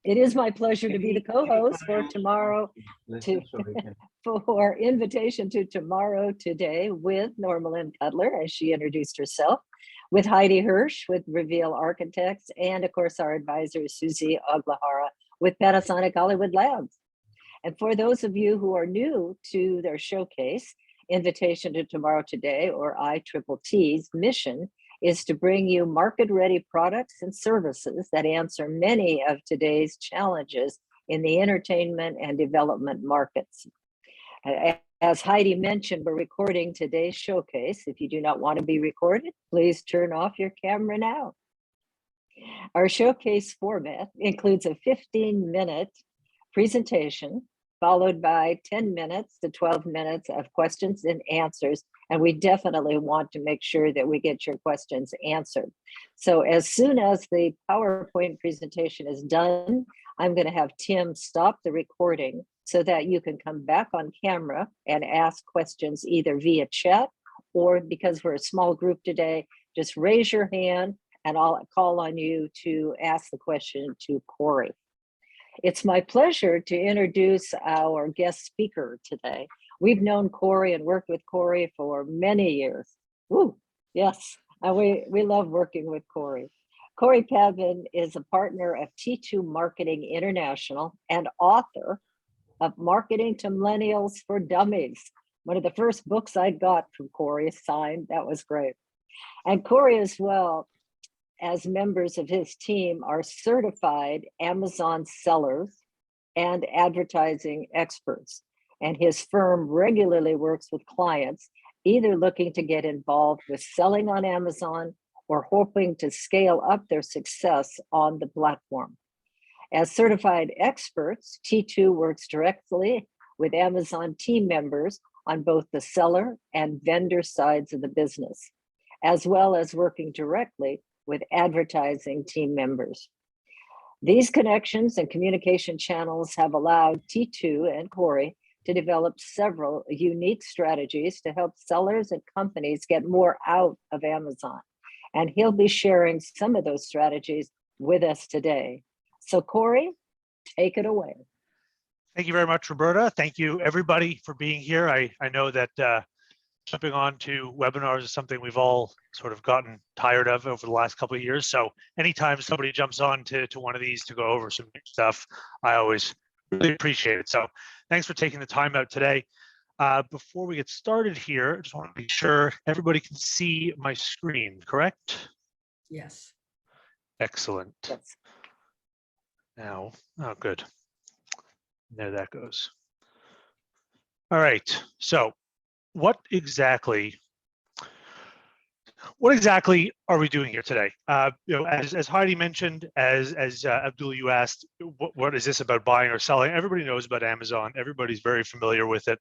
It is my pleasure to be the co-host for tomorrow for Invitation to Tomorrow Today with Norma Lynn Cutler, as she introduced herself, with Heidi Hirsch with Reveal Architects, and of course our advisor Susie Oglahara with Panasonic Hollywood Labs. And for those of you who are new to their showcase, Invitation to Tomorrow Today, or ITTT's mission is to bring you market-ready products and services that answer many of today's challenges in the entertainment and development markets. As Heidi mentioned, we're recording today's showcase. If you do not want to be recorded, please turn off your camera now. Our showcase format includes a 15-minute presentation, followed by 10 minutes to 12 minutes of questions and answers. And we definitely want to make sure that we get your questions answered. So as soon as the PowerPoint presentation is done, I'm going to have Tim stop the recording so that you can come back on camera and ask questions either via chat, or because we're a small group today, just raise your hand and I'll call on you to ask the question to Corey. It's my pleasure to introduce our guest speaker today. We've known Corey and worked with Corey for many years. Woo, yes, and we love working with Corey. Corey Pavin is a partner of T2 Marketing International and author of Marketing to Millennials for Dummies. One of the first books I got from Corey signed, that was great. And Corey as well, as members of his team, are certified Amazon sellers and advertising experts. And his firm regularly works with clients, either looking to get involved with selling on Amazon or hoping to scale up their success on the platform. As certified experts, T2 works directly with Amazon team members on both the seller and vendor sides of the business, as well as working directly with advertising team members. These connections and communication channels have allowed T2 and Corey to develop several unique strategies to help sellers and companies get more out of Amazon. And he'll be sharing some of those strategies with us today. So Corey, take it away. Thank you very much, Roberta. Thank you everybody for being here. I know that jumping on to webinars is something we've all sort of gotten tired of over the last couple of years. So anytime somebody jumps on to one of these to go over some new stuff, I always really appreciate it. So thanks for taking the time out today. Before we get started here, I just want to make sure everybody can see my screen, correct? Yes. Excellent. Yes. Now, oh, good. There that goes. All right, so what exactly are we doing here today? As Heidi mentioned, as Abdul, you asked, what is this about buying or selling? Everybody knows about Amazon. Everybody's very familiar with it.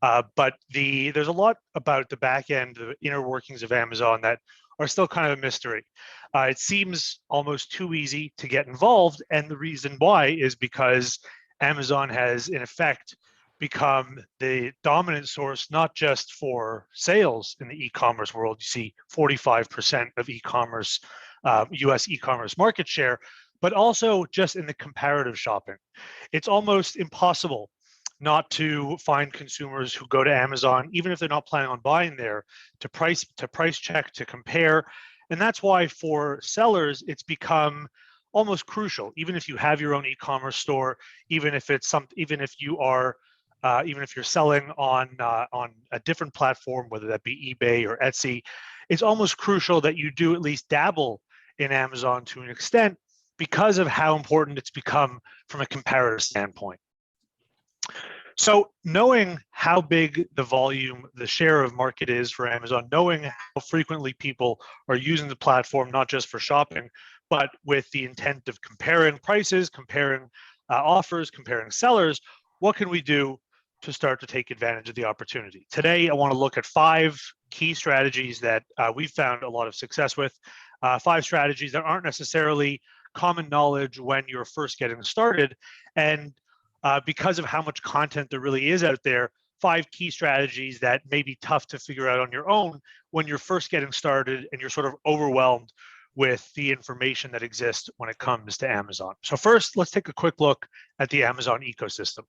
But there's a lot about the back end, the inner workings of Amazon that are still kind of a mystery. It seems almost too easy to get involved. And the reason why is because Amazon has, in effect, become the dominant source, not just for sales in the e-commerce world. You see 45% of e-commerce, US e-commerce market share, but also just in the comparative shopping. It's almost impossible not to find consumers who go to Amazon, even if they're not planning on buying there, to price check, to compare. And that's why for sellers, it's become almost crucial. Even if you have your own e-commerce store, even if you're selling on a different platform, whether that be eBay or Etsy, it's almost crucial that you do at least dabble in Amazon to an extent because of how important it's become from a comparative standpoint. So knowing how big the volume, the share of market is for Amazon, knowing how frequently people are using the platform, not just for shopping, but with the intent of comparing prices, comparing offers, comparing sellers, what can we do to start to take advantage of the opportunity? Today, I want to look at 5 key strategies that we've found a lot of success with, 5 strategies that aren't necessarily common knowledge when you're first getting started. And because of how much content there really is out there, 5 key strategies that may be tough to figure out on your own when you're first getting started and you're sort of overwhelmed with the information that exists when it comes to Amazon. So first, let's take a quick look at the Amazon ecosystem.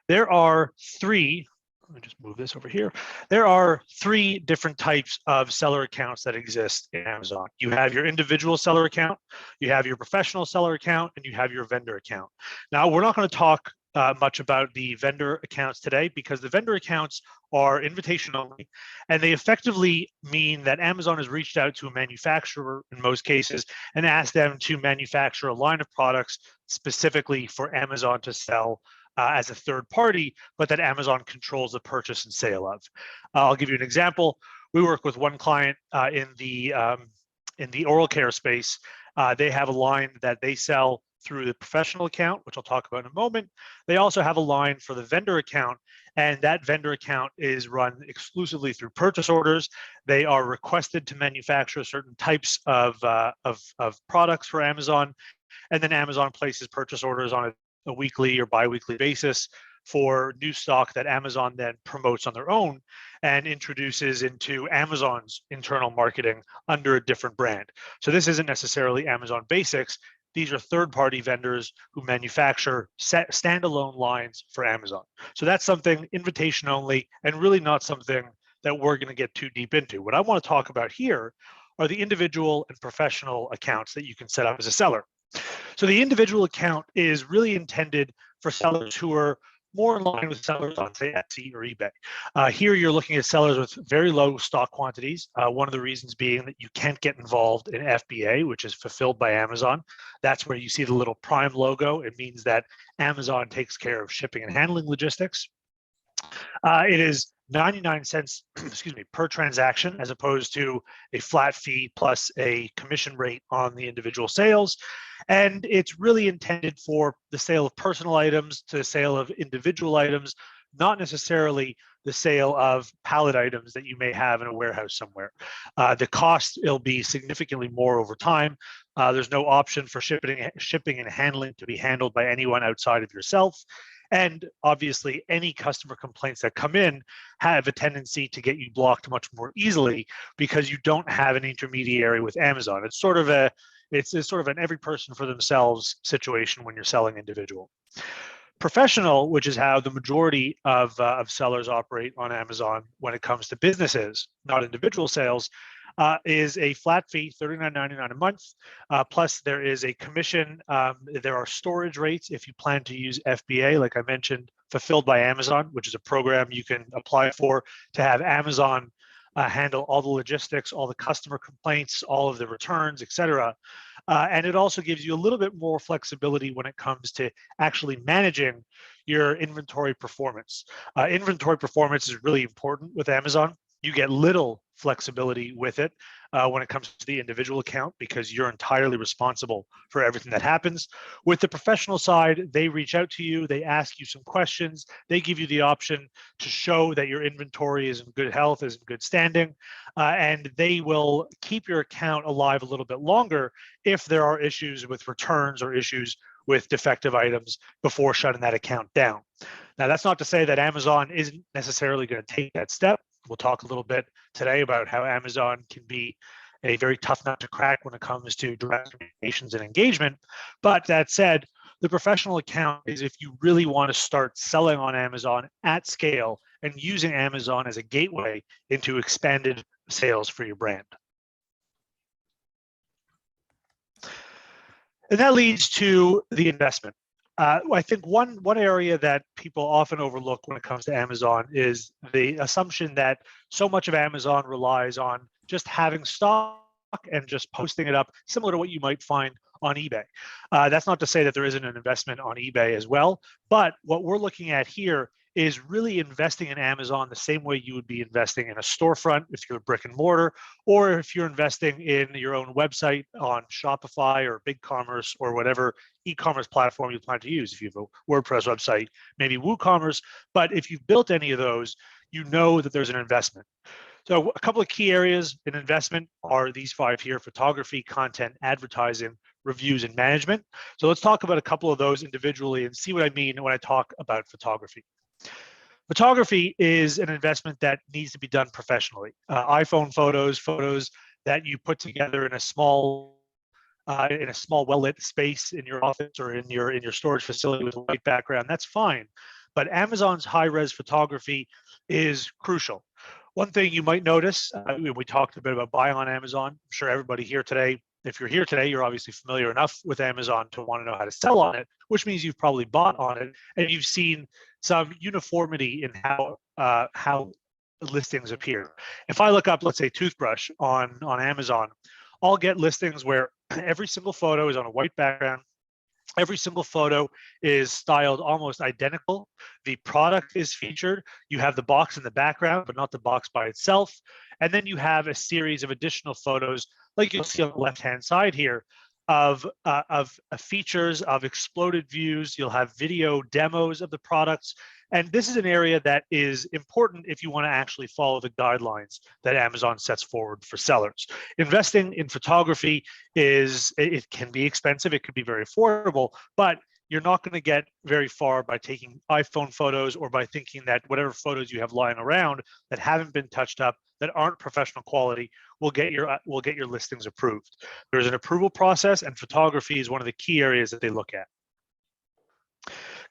There are three, let me just move this over here. There are three different types of seller accounts that exist in Amazon. You have your individual seller account, you have your professional seller account, and you have your vendor account. Now, we're not going to talk much about the vendor accounts today because the vendor accounts are invitation only, and they effectively mean that Amazon has reached out to a manufacturer in most cases and asked them to manufacture a line of products specifically for Amazon to sell as a third party, but that Amazon controls the purchase and sale of. I'll give you an example. We work with one client in the oral care space. They have a line that they sell through the professional account, which I'll talk about in a moment. They also have a line for the vendor account, and that vendor account is run exclusively through purchase orders. They are requested to manufacture certain types of products for Amazon, and then Amazon places purchase orders on a weekly or bi-weekly basis for new stock that Amazon then promotes on their own and introduces into Amazon's internal marketing under a different brand. So this isn't necessarily Amazon Basics. These are third-party vendors who manufacture standalone lines for Amazon. So that's something invitation only and really not something that we're going to get too deep into. What I want to talk about here are the individual and professional accounts that you can set up as a seller. So the individual account is really intended for sellers who are more in line with sellers on, say, Etsy or eBay. Here you're looking at sellers with very low stock quantities. One of the reasons being that you can't get involved in FBA, which is fulfilled by Amazon. That's where you see the little Prime logo. It means that Amazon takes care of shipping and handling logistics. It is 99 cents, excuse me, per transaction, as opposed to a flat fee plus a commission rate on the individual sales. And it's really intended for the sale of personal items to the sale of individual items, not necessarily the sale of pallet items that you may have in a warehouse somewhere. The cost will be significantly more over time. There's no option for shipping and handling to be handled by anyone outside of yourself. And obviously, any customer complaints that come in have a tendency to get you blocked much more easily because you don't have an intermediary with Amazon. It's sort of an every person for themselves situation when you're selling individual. Professional, which is how the majority of sellers operate on Amazon when it comes to businesses, not individual sales, is a flat fee, $39.99 a month. Plus, there is a commission. There are storage rates if you plan to use FBA, like I mentioned, fulfilled by Amazon, which is a program you can apply for to have Amazon handle all the logistics, all the customer complaints, all of the returns, et cetera. And it also gives you a little bit more flexibility when it comes to actually managing your inventory performance. Inventory performance is really important with Amazon. You get little flexibility with it when it comes to the individual account because you're entirely responsible for everything that happens. With the professional side, they reach out to you, they ask you some questions, they give you the option to show that your inventory is in good health, is in good standing, and they will keep your account alive a little bit longer if there are issues with returns or issues with defective items before shutting that account down. Now, that's not to say that Amazon isn't necessarily going to take that step. We'll talk a little bit today about how Amazon can be a very tough nut to crack when it comes to direct communications and engagement. But that said, the professional account is if you really want to start selling on Amazon at scale and using Amazon as a gateway into expanded sales for your brand. And that leads to the investment. I think one area that people often overlook when it comes to Amazon is the assumption that so much of Amazon relies on just having stock and just posting it up, similar to what you might find on eBay. That's not to say that there isn't an investment on eBay as well, but what we're looking at here is really investing in Amazon the same way you would be investing in a storefront if you're a brick and mortar, or if you're investing in your own website on Shopify or BigCommerce or whatever e-commerce platform you plan to use. If you have a WordPress website, maybe WooCommerce, but if you've built any of those, you know that there's an investment. So a couple of key areas in investment are these 5 here: photography, content, advertising, reviews, and management. So let's talk about a couple of those individually and see what I mean when I talk about photography. Photography is an investment that needs to be done professionally. iPhone photos that you put together in a small well-lit space in your office or in your storage facility with a white background, that's fine. But Amazon's high-res photography is crucial. One thing you might notice, we talked a bit about buying on Amazon. I'm sure everybody here today, if you're here today, you're obviously familiar enough with Amazon to want to know how to sell on it, which means you've probably bought on it, and you've seen some uniformity in how listings appear. If I look up, let's say, toothbrush on Amazon, I'll get listings where every single photo is on a white background. Every single photo is styled almost identical. The product is featured. You have the box in the background, but not the box by itself. And then you have a series of additional photos, like you'll see on the left-hand side here, of features, of exploded views. You'll have video demos of the products. And this is an area that is important if you want to actually follow the guidelines that Amazon sets forward for sellers. Investing in photography it can be expensive, it could be very affordable, but you're not going to get very far by taking iPhone photos or by thinking that whatever photos you have lying around that haven't been touched up, that aren't professional quality, will get your listings approved. There's an approval process, and photography is one of the key areas that they look at.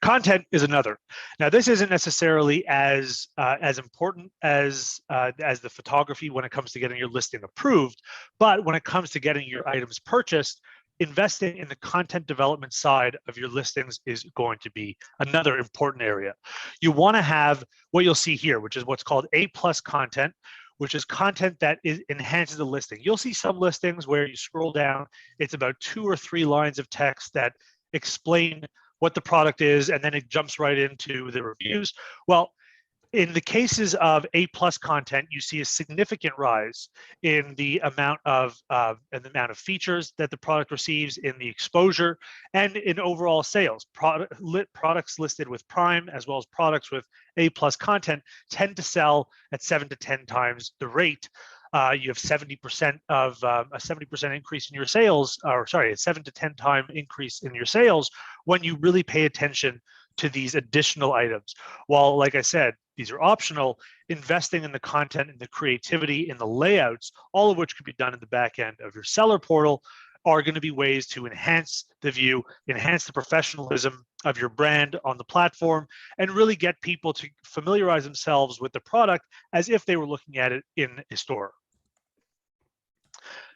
Content is another. Now, this isn't necessarily as important as the photography when it comes to getting your listing approved, but when it comes to getting your items purchased, investing in the content development side of your listings is going to be another important area. You want to have what you'll see here, which is what's called A+ content, which is content that enhances the listing. You'll see some listings where you scroll down, it's about 2 or 3 lines of text that explain what the product is, and then it jumps right into the reviews. Well, in the cases of A+ content, you see a significant rise in the amount of features that the product receives, in the exposure, and in overall sales. Products listed with Prime, as well as products with A+ content, tend to sell at 7 to 10 times the rate. You have 70% of a 70% increase in your sales, or sorry, a 7 to 10 time increase in your sales when you really pay attention to these additional items. While, like I said, these are optional, investing in the content and the creativity in the layouts, all of which could be done in the back end of your seller portal, are going to be ways to enhance the view, enhance the professionalism of your brand on the platform, and really get people to familiarize themselves with the product as if they were looking at it in a store.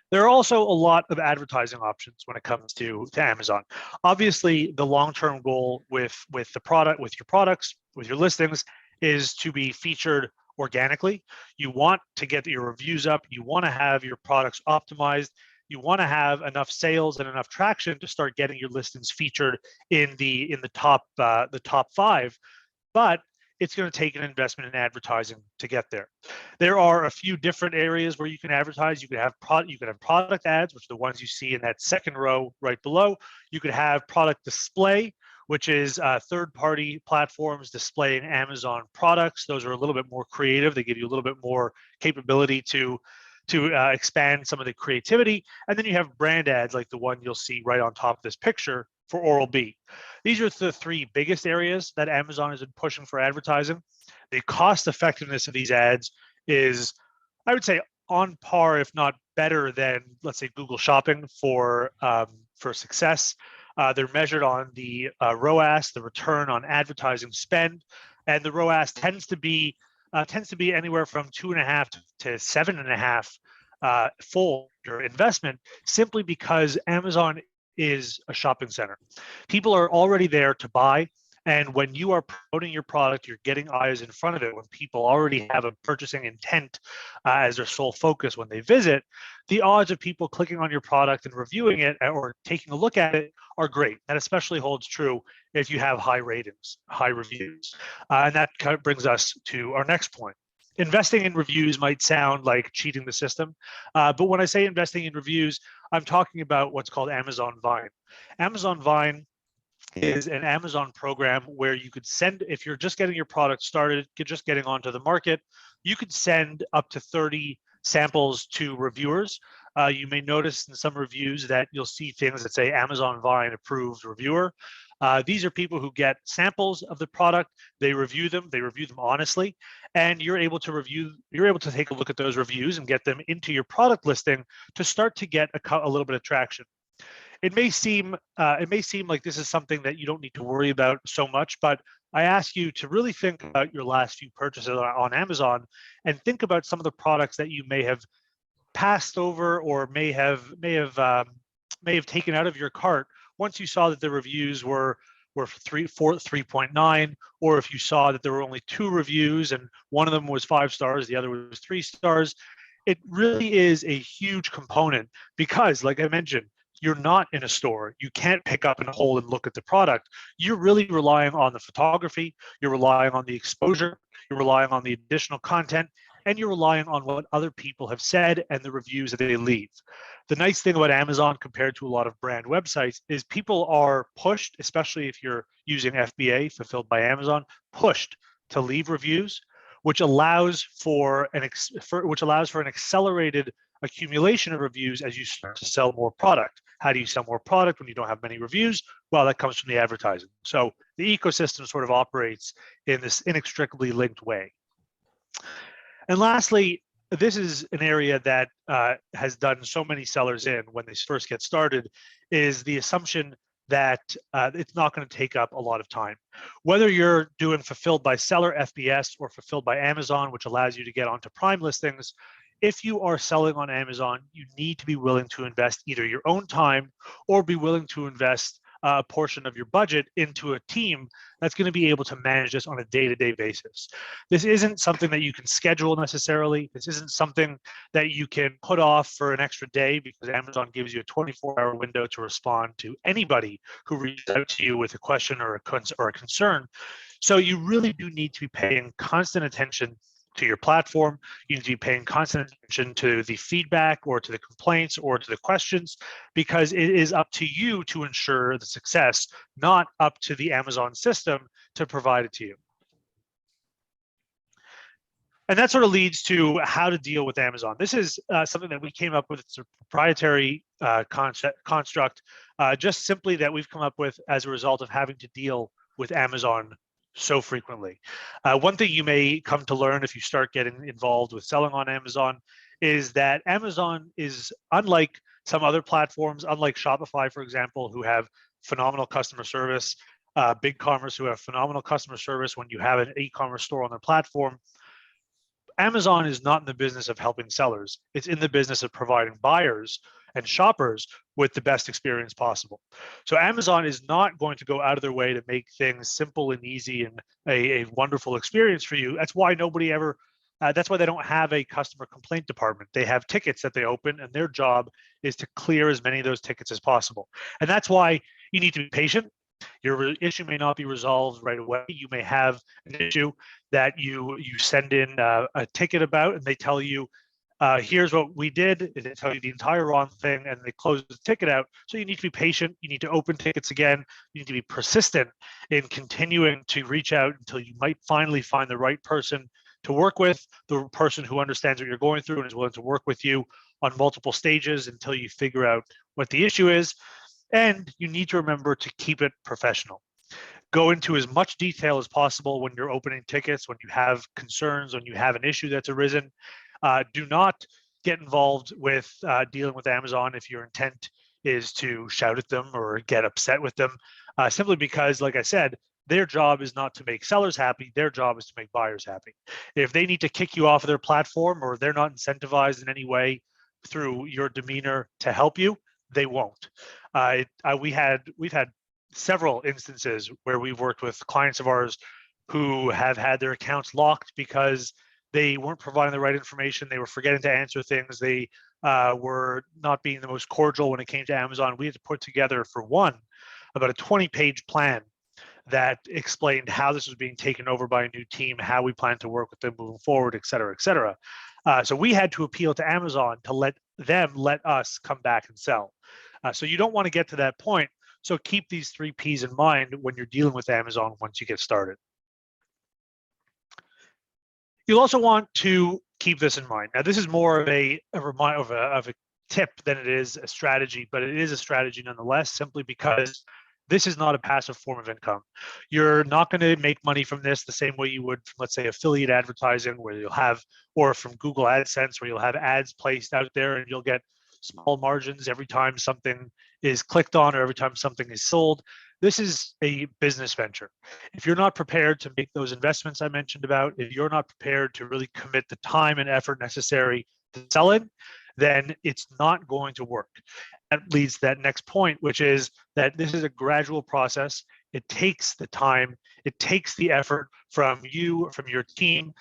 There are also a lot of advertising options when it comes to Amazon. Obviously, the long-term goal with your products, with your listings, is to be featured organically. You want to get your reviews up. You want to have your products optimized. You want to have enough sales and enough traction to start getting your listings featured in the top 5. But it's going to take an investment in advertising to get there. There are a few different areas where you can advertise. You could have product ads, which are the ones you see in that second row right below. You could have product display, which is third-party platforms displaying Amazon products. Those are a little bit more creative. They give you a little bit more capability to expand some of the creativity. And then you have brand ads like the one you'll see right on top of this picture for Oral-B. These are the 3 biggest areas that Amazon has been pushing for advertising. The cost effectiveness of these ads is, I would say, on par, if not better than, let's say, Google Shopping for success. They're measured on the ROAS, the return on advertising spend, and the ROAS tends to be anywhere from 2.5 to 7.5 fold your investment, simply because Amazon is a shopping center. People are already there to buy, and when you are promoting your product, you're getting eyes in front of it. When people already have a purchasing intent as their sole focus when they visit, the odds of people clicking on your product and reviewing it or taking a look at it are great. That especially holds true if you have high ratings, high reviews. And that kind of brings us to our next point. Investing in reviews might sound like cheating the system, but when I say investing in reviews, I'm talking about what's called Amazon Vine. Amazon Vine is an Amazon program where you could send, if you're just getting your product started, you're just getting onto the market, you could send up to 30 samples to reviewers. You may notice in some reviews that you'll see things that say Amazon Vine approved reviewer. These are people who get samples of the product, they review them honestly, and you're able to take a look at those reviews and get them into your product listing to start to get a little bit of traction. It may seem like this is something that you don't need to worry about so much, but I ask you to really think about your last few purchases on Amazon and think about some of the products that you may have passed over or may have taken out of your cart once you saw that the reviews were 3.9, or if you saw that there were only 2 reviews and one of them was 5 stars, the other was 3 stars. It really is a huge component because, like I mentioned, you're not in a store. You can't pick up and hold and look at the product. You're really relying on the photography, you're relying on the exposure, you're relying on the additional content, and you're relying on what other people have said and the reviews that they leave. The nice thing about Amazon compared to a lot of brand websites is people are pushed, especially if you're using FBA, Fulfilled by Amazon, pushed to leave reviews, which allows for an accelerated accumulation of reviews as you start to sell more product. How do you sell more product when you don't have many reviews? Well, that comes from the advertising. So the ecosystem sort of operates in this inextricably linked way. And lastly, this is an area that has done so many sellers in when they first get started, is the assumption that it's not going to take up a lot of time. Whether you're doing Fulfilled by Seller, FBS, or Fulfilled by Amazon, which allows you to get onto Prime listings, if you are selling on Amazon, you need to be willing to invest either your own time or be willing to invest a portion of your budget into a team that's going to be able to manage this on a day-to-day basis. This isn't something that you can schedule necessarily. This isn't something that you can put off for an extra day because Amazon gives you a 24-hour window to respond to anybody who reaches out to you with a question or a concern. So you really do need to be paying constant attention to your platform. You need to be paying constant attention to the feedback or to the complaints or to the questions, because it is up to you to ensure the success, not up to the Amazon system to provide it to you. And that sort of leads to how to deal with Amazon. This is something that we came up with. It's a proprietary construct, just simply that we've come up with as a result of having to deal with Amazon so frequently. One thing you may come to learn if you start getting involved with selling on Amazon is that Amazon is unlike some other platforms, unlike Shopify, for example, who have phenomenal customer service, BigCommerce, who have phenomenal customer service when you have an e-commerce store on their platform. Amazon is not in the business of helping sellers. It's in the business of providing buyers and shoppers with the best experience possible. So Amazon is not going to go out of their way to make things simple and easy and a wonderful experience for you. That's why that's why they don't have a customer complaint department. They have tickets that they open, and their job is to clear as many of those tickets as possible. And that's why you need to be patient. Your issue may not be resolved right away. You may have an issue that you send in a ticket about, and they tell you, here's what we did. They tell you the entire wrong thing, and they close the ticket out. So you need to be patient. You need to open tickets again. You need to be persistent in continuing to reach out until you might finally find the right person to work with, the person who understands what you're going through and is willing to work with you on multiple stages until you figure out what the issue is. And you need to remember to keep it professional. Go into as much detail as possible when you're opening tickets, when you have concerns, when you have an issue that's arisen. Do not get involved with dealing with Amazon if your intent is to shout at them or get upset with them, simply because, like I said, their job is not to make sellers happy. Their job is to make buyers happy. If they need to kick you off of their platform or they're not incentivized in any way through your demeanor to help you, they won't. We've had several instances where we've worked with clients of ours who have had their accounts locked because they weren't providing the right information. They were forgetting to answer things. They were not being the most cordial when it came to Amazon. We had to put together, for one, about a 20-page plan that explained how this was being taken over by a new team, how we plan to work with them moving forward, et cetera, et cetera. So we had to appeal to Amazon to let us come back and sell. So you don't want to get to that point. So keep these 3 Ps in mind when you're dealing with Amazon once you get started. You'll also want to keep this in mind. Now, this is more of a reminder of a tip than it is a strategy, but it is a strategy nonetheless, simply because This is not a passive form of income. You're not going to make money from this the same way you would from, let's say, affiliate advertising, where you'll have, or from Google AdSense, where you'll have ads placed out there and you'll get small margins every time something is clicked on or every time something is sold. This is a business venture. If you're not prepared to make those investments I mentioned about, if you're not prepared to really commit the time and effort necessary to sell it, then it's not going to work. That leads to that next point, which is that this is a gradual process. It takes the time, it takes the effort from you, from your team,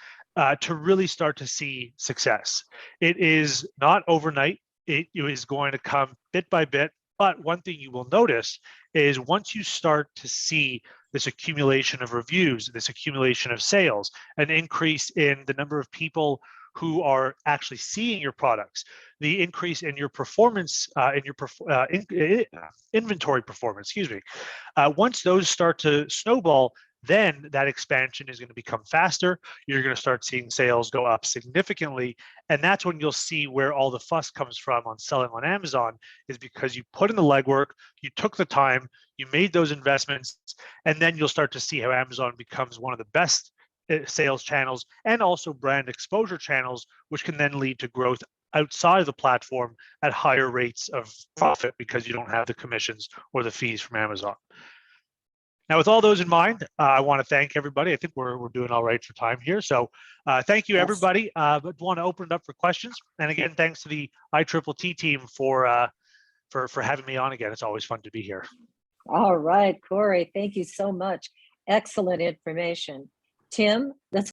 to really start to see success. It is not overnight. It is going to come bit by bit. But one thing you will notice is once you start to see this accumulation of reviews, this accumulation of sales, an increase in the number of people who are actually seeing your products, the increase in your performance, inventory performance, excuse me. Once those start to snowball, then that expansion is going to become faster. You're going to start seeing sales go up significantly. And that's when you'll see where all the fuss comes from on selling on Amazon, is because you put in the legwork, you took the time, you made those investments, and then you'll start to see how Amazon becomes one of the best sales channels and also brand exposure channels, which can then lead to growth outside of the platform at higher rates of profit because you don't have the commissions or the fees from Amazon. Now, with all those in mind, I want to thank everybody. I think we're doing all right for time here. So thank you, everybody. But want to open it up for questions. And again, thanks to the ITTT team for having me on again. It's always fun to be here. All right, Corey, thank you so much. Excellent information. Tim, let's